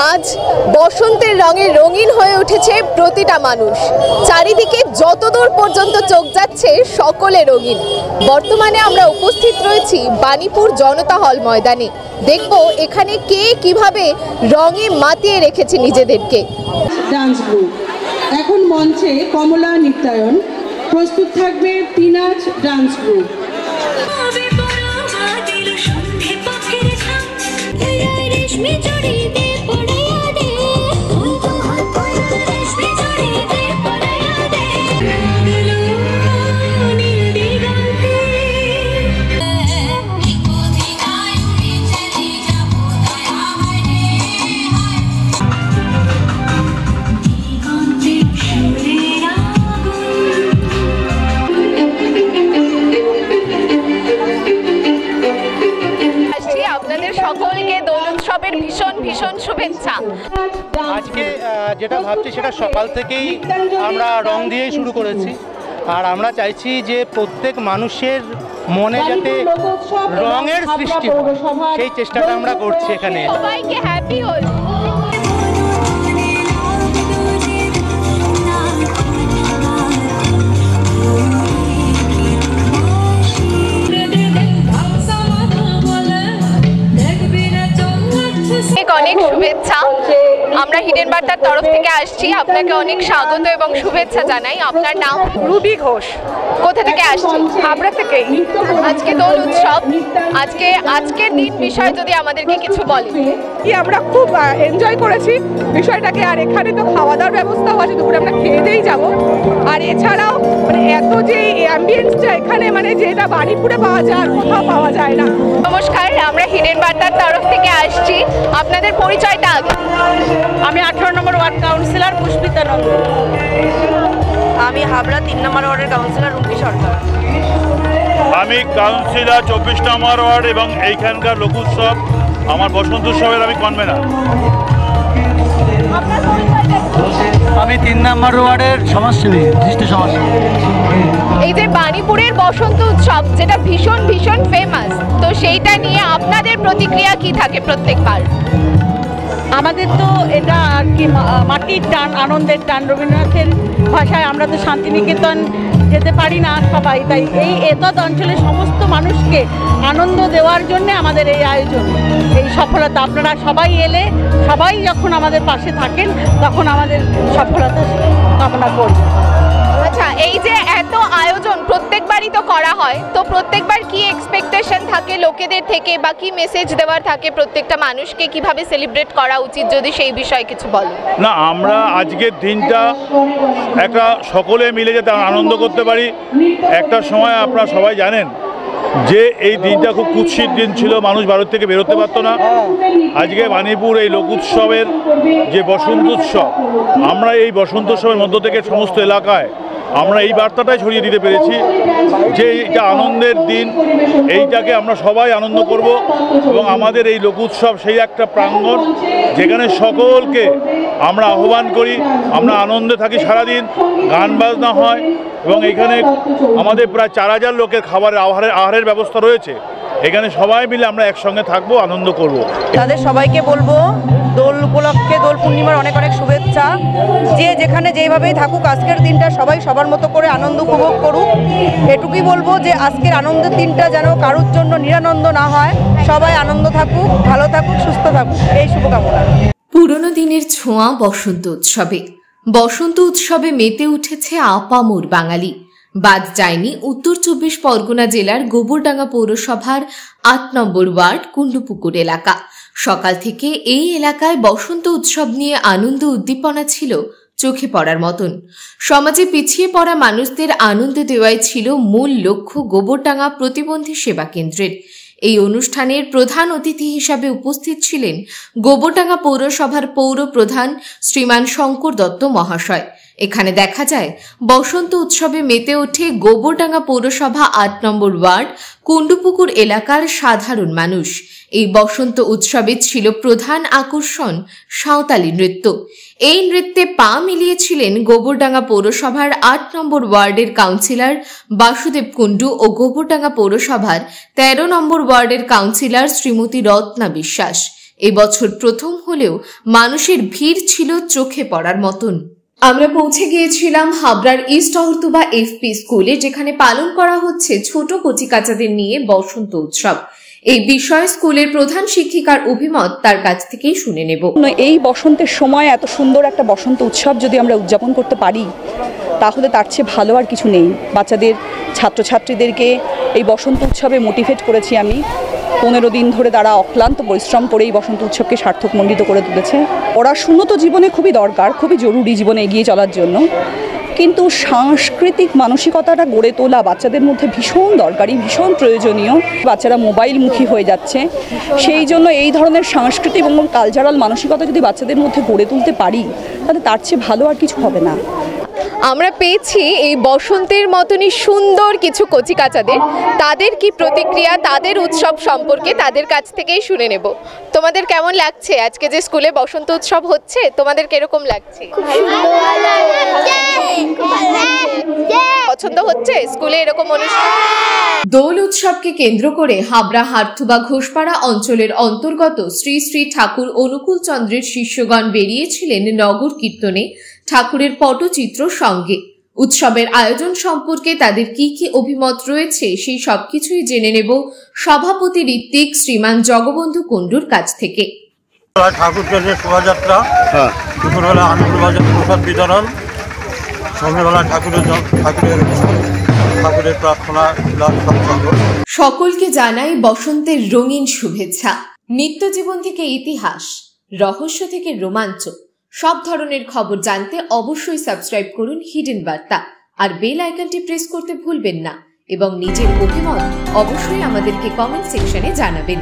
আজ বসন্তের রঙে রঙিন হয়ে উঠেছে প্রতিটা মানুষ। চারিদিকে যতদূর পর্যন্ত চোখ যাচ্ছে সকলে রঙিন। বর্তমানে আমরা উপস্থিত রয়েছি বাণীপুর জনতা হল ময়দানে। দেখব এখানে কে কিভাবে রঙে মাতিয়ে রেখেছে নিজেদেরকে। ডান্স গ্রুপ এখন মঞ্চে কমলা নৃত্যায়ন, প্রস্তুত থাকবে পিনাচ ডান্স গ্রুপ। সকলকে দোল উৎসবের ভীষণ ভীষণ শুভেচ্ছা। আজকে যেটা ভাবছি সেটা সকাল থেকেই আমরা রং দিয়েই শুরু করেছি, আর আমরা চাইছি যে প্রত্যেক মানুষের মনে যাতে রঙের সৃষ্টি হয় সেই চেষ্টাটা আমরা করছি এখানে। সবাইকে হ্যাপি হোল। অনেক শুভেচ্ছা। আমরা হিডেন বার্তার তরফ থেকে আসছি, আপনাকে অনেক স্বাগত এবং শুভেচ্ছা জানাই। আপনার নাম? রুবি ঘোষ। কোথা থেকে আসছেন? হাবড়া থেকেই। আজকে দোল উৎসব, আজকের দিন বিষয় যদি আমাদেরকে কিছু বলেন। কি আমরা খুব এনজয় করেছি বিষয়টাকে, আর এখানে তো খাওয়া দাওয়ার ব্যবস্থাও আছে, দুপুরে আমরা খেয়ে দিয়েই যাবো। আর এছাড়াও মানে এত যে অ্যাম্বিয়েন্সটা এখানে মানে যেটা বাণীপুরে পাওয়া যায় আর কোথাও পাওয়া যায় না। নমস্কার, আমরা হিডেন বার্তার তরফ থেকে আসছি। আপনাদের পরিচয়টা আগে। আমি 18 নম্বর ওয়ার্ড কাউন্সিলর পুষ্পিতা নন্দ। আমি হাবড়া 3 নম্বর ওয়ার্ডের কাউন্সিলর রুম্পি সরকার। আমি কাউন্সিলর 24 নম্বর ওয়ার্ড এবং এইখানকার লোক উৎসব আমার বসন্ত উৎসবের আমি কনভেনার। আমি 3 নম্বর ওয়ার্ডের সমাজসেবী, দৃষ্টি সমাজসেবী। এই যে বাণীপুরের বসন্ত উৎসব যেটা ভীষণ ভীষণ ফেমাস, তো সেইটা নিয়ে আপনাদের প্রতিক্রিয়া কি থাকে প্রত্যেকবার? আমাদের তো এটা আর কি মাটির টান, আনন্দের টান। রবীন্দ্রনাথের ভাষায় আমরা তো শান্তিনিকেতন যেতে পারি না সবাই, তাই এই এতদ অঞ্চলের সমস্ত মানুষকে আনন্দ দেওয়ার জন্যে আমাদের এই আয়োজন, এই সফলতা। আপনারা সবাই এলে, সবাই যখন আমাদের পাশে থাকেন তখন আমাদের সফলতা কামনা করি। আচ্ছা, এই যে এত আয়োজন প্রত্যেকবারই তো করা হয়, তো প্রত্যেকবার কি এক্সপেকটেশন থাকে লোকেদের থেকে বা কি মেসেজ দেওয়ার থাকে প্রত্যেকটা মানুষকে, কিভাবে সেলিব্রেট করা উচিত যদি সেই বিষয়ে কিছু বলেন? না, আমরা আজকের দিনটা একটা সকলে মিলে যাতে আনন্দ করতে পারি। একটা সময় আপনারা সবাই জানেন যে এই দিনটা খুব কুৎসিত দিন ছিল, মানুষ ভারত থেকে বেরোতে পারতো না। আজকে বাণীপুর এই লোক উৎসবের যে বসন্ত উৎসব, আমরা এই বসন্ত উৎসবের মধ্য থেকে সমস্ত এলাকায় আমরা এই বার্তাটাই ছড়িয়ে দিতে পেরেছি যে এইটা আনন্দের দিন, এইটাকে আমরা সবাই আনন্দ করব। এবং আমাদের এই লোক উৎসব সেই একটা প্রাঙ্গণ যেখানে সকলকে আমরা আহ্বান করি, আমরা আনন্দে থাকি সারাদিন, গান বাজনা হয় এবং এখানে আমাদের প্রায় 4000 লোকের খাবারের আহারের ব্যবস্থা রয়েছে। এখানে সবাই মিলে আমরা একসঙ্গে থাকবো, আনন্দ করব। তাদের সবাইকে বলবো দোল উপলক্ষে, দোল পূর্ণিমার অনেক অনেক শুভেচ্ছা। যে যেখানে যেভাবেই থাকুক আজকের দিনটা সবাই সবার মতো করে আনন্দ উপভোগ করুক। এটুকুই বলবো যে আজকের আনন্দের দিনটা যেন কারোর জন্য নিরানন্দ না হয়, সবাই আনন্দ থাকুক, ভালো থাকুক, সুস্থ থাকুক, এই শুভকামনা। পুরনো দিনের ছোঁয়া বসন্ত উৎসবে। বসন্ত উৎসবে মেতে উঠেছে আপামোর বাঙালি। বাদ যায়নি উত্তর 24 পরগনা জেলার গোবরডাঙ্গা পৌরসভার 8 নম্বর ওয়ার্ড কুণ্ডুপুকুর এলাকা। সকাল থেকে এই এলাকায় বসন্ত উৎসব নিয়ে আনন্দ উদ্দীপনা ছিল চোখে পড়ার মতন। সমাজে পিছিয়ে পড়া মানুষদের আনন্দ দেওয়াই ছিল মূল লক্ষ্য গোবরডাঙ্গা প্রতিবন্ধী সেবা কেন্দ্রের। এই অনুষ্ঠানের প্রধান অতিথি হিসাবে উপস্থিত ছিলেন গোবরডাঙ্গা পৌরসভার পৌর প্রধান শ্রীমান শঙ্কর দত্ত মহাশয়। এখানে দেখা যায় বসন্ত উৎসবে মেতে ওঠে গোবরডাঙ্গা পৌরসভা 8 নম্বর ওয়ার্ড কুণ্ডুপুকুর এলাকার সাধারণ মানুষ। এই বসন্ত উৎসবে ছিল প্রধান আকর্ষণ সাঁওতালি নৃত্য। এই নৃত্যে পা মিলিয়েছিলেন গোবরডাঙ্গা পৌরসভার 8 নম্বর ওয়ার্ডের কাউন্সিলর বাসুদেব কুণ্ডু ও গোবরডাঙ্গা পৌরসভার 13 নম্বর ওয়ার্ডের কাউন্সিলর শ্রীমতী রত্না বিশ্বাস। এবছর প্রথম হলেও মানুষের ভিড় ছিল চোখে পড়ার মতন। আমরা পৌঁছে গিয়েছিলাম হাবড়ার ইস্ট অহর্তুবা এফপি স্কুলে, যেখানে পালন করা হচ্ছে ছোট কচিকাচাদের নিয়ে বসন্ত উৎসব। এই বিষয়ে স্কুলের প্রধান শিক্ষিকার অভিমত তার কাছ থেকেই শুনে নেব। এই বসন্তের সময় এত সুন্দর একটা বসন্ত উৎসব যদি আমরা উদযাপন করতে পারি তাহলে তার চেয়ে ভালো আর কিছু নেই। বাচ্চাদের ছাত্রছাত্রীদেরকে এই বসন্ত উৎসবে মোটিভেট করেছি আমি। 15 দিন ধরে তারা অক্লান্ত পরিশ্রম করে এই বসন্ত উৎসবকে সার্থকমণ্ডিত করে তুলেছে। পড়াশুনো তো জীবনে খুবই দরকার, খুবই জরুরি জীবনে এগিয়ে চলার জন্য, কিন্তু সাংস্কৃতিক মানসিকতাটা গড়ে তোলা বাচ্চাদের মধ্যে ভীষণ দরকারি, ভীষণ প্রয়োজনীয়। বাচ্চারা মোবাইলমুখী হয়ে যাচ্ছে, সেই জন্য এই ধরনের সাংস্কৃতিক এবং কালচারাল মানসিকতা যদি বাচ্চাদের মধ্যে গড়ে তুলতে পারি তাহলে তার চেয়ে ভালো আর কিছু হবে না। আমরা পেয়েছি এই বসন্তের মতনই সুন্দর কিছু কচিকাচাদের, তাদের কি প্রতিক্রিয়া, তাদের উৎসব সম্পর্কে তাদের কাছ থেকেই শুনে নেব। তোমাদের কেমন লাগছে আজকে যে স্কুলে বসন্ত উৎসব হচ্ছে? তোমাদের কিরকম লাগছে? পছন্দ হচ্ছে স্কুলে এরকম অনুষ্ঠান? দোল উৎসবকে কেন্দ্র করে হাবড়া হারথুবা ঘোষপাড়া অঞ্চলের অন্তর্গত শ্রী শ্রী ঠাকুর অনুকূল চন্দ্রের শিষ্যগণ বেরিয়েছিলেন নগর কীর্তনে ঠাকুরের পটচিত্র সঙ্গে। উৎসবের আয়োজন সম্পর্কে তাদের কি কি অভিমত রয়েছে সেই সবকিছুই জেনে নেব সভাপতি ঋত্বিক শ্রীমান জগবন্ধু কুণ্ডুর কাছ থেকে। ঠাকুর চন্দ্রের শোভাযাত্রা, দুপুরবেলা আনন্দবাজার প্রসাদ বিতরণ, সন্ধ্যাবেলা ঠাকুরের প্রার্থনা। সকলকে জানাই বসন্তের রঙিন শুভেচ্ছা। নিত্য জীবন থেকে ইতিহাস, রহস্য থেকে রোমাঞ্চ, সব ধরনের খবর জানতে অবশ্যই সাবস্ক্রাইব করুন হিডেন বার্তা আর বেল আইকনটি প্রেস করতে ভুলবেন না এবং নিজের অভিমত অবশ্যই আমাদেরকে কমেন্ট সেকশনে জানাবেন।